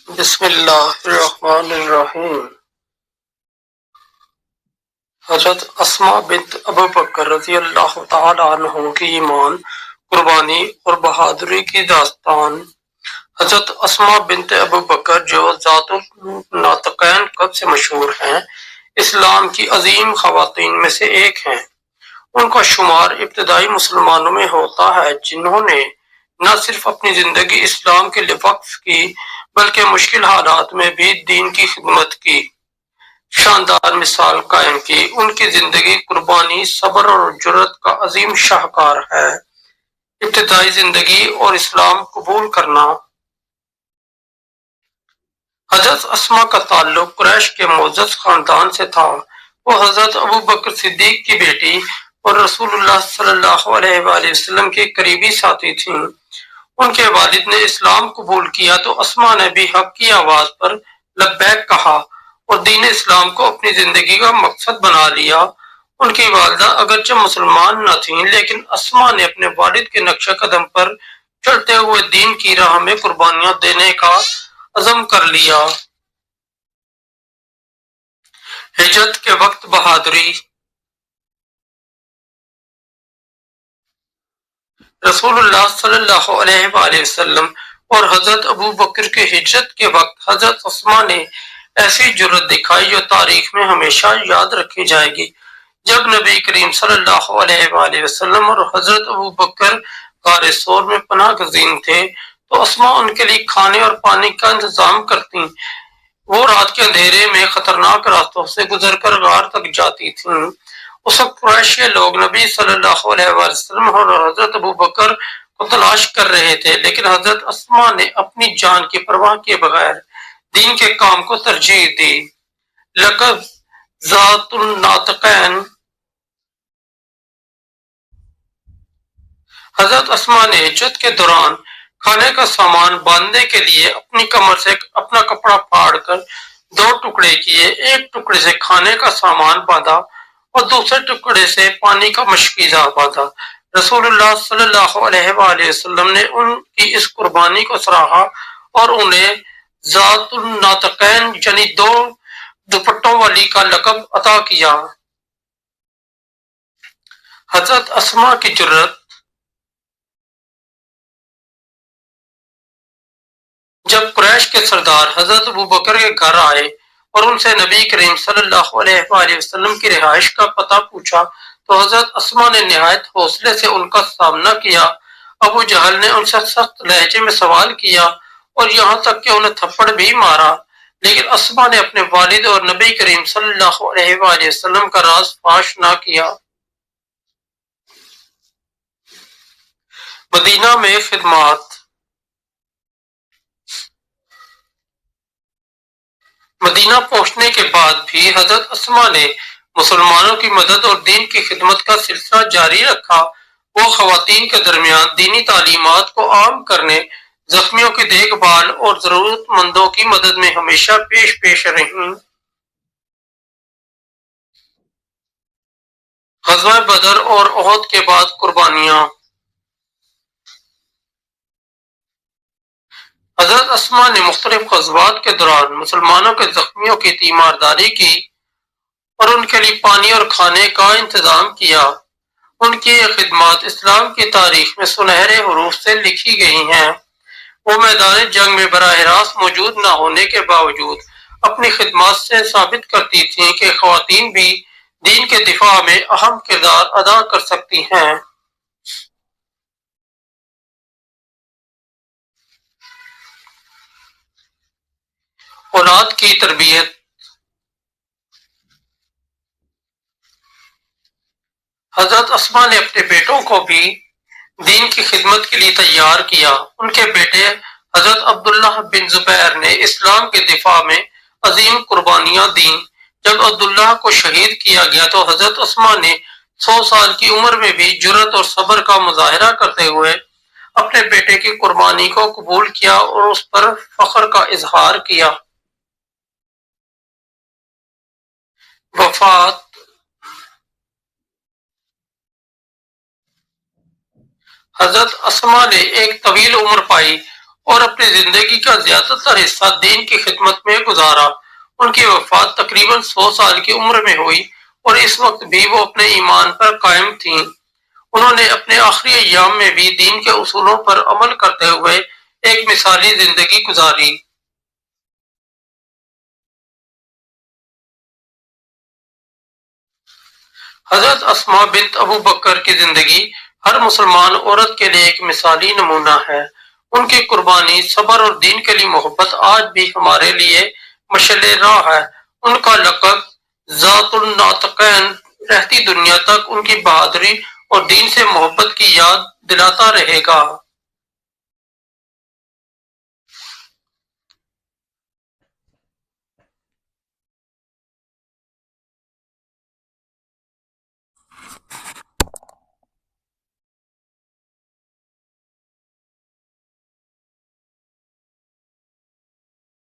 بسم اللہ الرحمن الرحیم۔ حضرت اسماء بنت ابو بکر رضی اللہ تعالی عنہ کی ایمان، قربانی اور بہادری کی داستان۔ حضرت اسماء بنت ابو بکر جو ذات النطقین قد سے مشہور ہیں، اسلام کی عظیم خواتین میں سے ایک ہیں۔ ان کا شمار ابتدائی مسلمانوں میں ہوتا ہے جنہوں نے نہ صرف اپنی زندگی اسلام کے لیے وقف کی بلکہ مشکل حالات میں بھی دین کی خدمت کی شاندار مثال قائم کی۔ ان کی زندگی قربانی، صبر اور جرأت کا عظیم شاہکار ہے۔ ابتدائی زندگی اور اسلام قبول کرنا۔ حضرت اسماء کا تعلق قریش کے معزز خاندان سے تھا۔ وہ حضرت ابو بکر صدیق کی بیٹی اور رسول اللہ صلی اللہ علیہ وآلہ وسلم کی قریبی ساتھی تھیں۔ ان کے والد نے اسلام قبول کیا تو اسماء نے بھی حق کی آواز پر لبیک کہا اور دین اسلام کو اپنی زندگی کا مقصد بنا لیا۔ ان کی والدہ اگرچہ مسلمان نہ تھیں لیکن اسماء نے اپنے والد کے نقش قدم پر چلتے ہوئے دین کی راہ میں قربانیاں دینے کا عزم کر لیا۔ ہجرت کے وقت بہادری۔ رسول اللہ صلی اللہ علیہ وآلہ وسلم اور حضرت ابو بکر کے ہجرت کے وقت حضرت اسماء نے ایسی جرأت دکھائی جو تاریخ میں ہمیشہ یاد رکھی جائے گی۔ جب نبی کریم صلی اللہ علیہ وآلہ وسلم اور حضرت ابو بکر غار ثور میں پناہ گزین تھے تو اسماء ان کے لیے کھانے اور پانی کا انتظام کرتی۔ وہ رات کے اندھیرے میں خطرناک راستوں سے گزر کر غار تک جاتی تھیں۔ اس وقت قریش کے لوگ نبی صلی اللہ علیہ وسلم اور حضرت ابو بکر کو تلاش کر رہے تھے، لیکن حضرت اسماء نے اپنی جان کی پرواہ کیے بغیر دین کے کام کو ترجیح دی۔ لقب ذات النطقین۔ حضرت اسماء نے ہجرت کے دوران کھانے کا سامان باندھنے کے لیے اپنی کمر سے اپنا کپڑا پھاڑ کر دو ٹکڑے کیے۔ ایک ٹکڑے سے کھانے کا سامان باندھا اور دوسرے ٹکڑے سے پانی کا مشکیزہ باندھا۔ رسول اللہ صلی اللہ علیہ وآلہ وسلم نے ان کی اس قربانی کو سراہا اور انہیں ذات النطقین یعنی دو دوپٹوں والی کا لقب عطا کیا۔ حضرت اسماء کی جرأت۔ جب قریش کے سردار حضرت ابو بکر کے گھر آئے اور ان سے نبی کریم صلی اللہ علیہ وآلہ وسلم کی رہائش کا پتہ پوچھا تو حضرت اسماء نے نہایت حوصلے سے ان کا سامنا کیا۔ ابو جہل نے ان سے سخت لہجے میں سوال کیا اور یہاں تک کہ انہیں تھپڑ بھی مارا، لیکن اسماء نے اپنے والد اور نبی کریم صلی اللہ علیہ وآلہ وسلم کا راز فاش نہ کیا۔ مدینہ میں خدمات۔ مدینہ پہنچنے کے بعد بھی حضرت اسماء نے مسلمانوں کی مدد اور دین کی خدمت کا سلسلہ جاری رکھا۔ وہ خواتین کے درمیان دینی تعلیمات کو عام کرنے، زخمیوں کی دیکھ بھال اور ضرورت مندوں کی مدد میں ہمیشہ پیش رہیں۔ غزوہ بدر اور احد کے بعد قربانیاں۔ حضرت اسماء نے مختلف غزوات کے دوران مسلمانوں کے زخمیوں کی تیمارداری کی اور ان کے لیے پانی اور کھانے کا انتظام کیا۔ ان کی یہ خدمات اسلام کی تاریخ میں سنہرے حروف سے لکھی گئی ہیں۔ وہ میدان جنگ میں براہ راست موجود نہ ہونے کے باوجود اپنی خدمات سے ثابت کرتی تھیں کہ خواتین بھی دین کے دفاع میں اہم کردار ادا کر سکتی ہیں۔ اولاد کی تربیت۔ حضرت اسماء نے اپنے بیٹوں کو بھی دین کی خدمت کے لیے تیار کیا۔ ان کے بیٹے حضرت عبداللہ بن زبیر نے اسلام کے دفاع میں عظیم قربانیاں دیں۔ جب عبداللہ کو شہید کیا گیا تو حضرت اسماء نے 100 سال کی عمر میں بھی جرأت اور صبر کا مظاہرہ کرتے ہوئے اپنے بیٹے کی قربانی کو قبول کیا اور اس پر فخر کا اظہار کیا۔ وفات۔ حضرت اسماء نے ایک طویل عمر پائی اور اپنی زندگی کا زیادہ تر حصہ دین کی خدمت میں گزارا۔ ان کی وفات تقریباً 100 سال کی عمر میں ہوئی اور اس وقت بھی وہ اپنے ایمان پر قائم تھیں۔ انہوں نے اپنے آخری ایام میں بھی دین کے اصولوں پر عمل کرتے ہوئے ایک مثالی زندگی گزاری۔ حضرت اسماء بنت ابو بکر کی زندگی ہر مسلمان عورت کے لیے ایک مثالی نمونہ ہے۔ ان کی قربانی، صبر اور دین کے لیے محبت آج بھی ہمارے لیے مشعل راہ ہے۔ ان کا لقب ذات الناطقین رہتی دنیا تک ان کی بہادری اور دین سے محبت کی یاد دلاتا رہے گا۔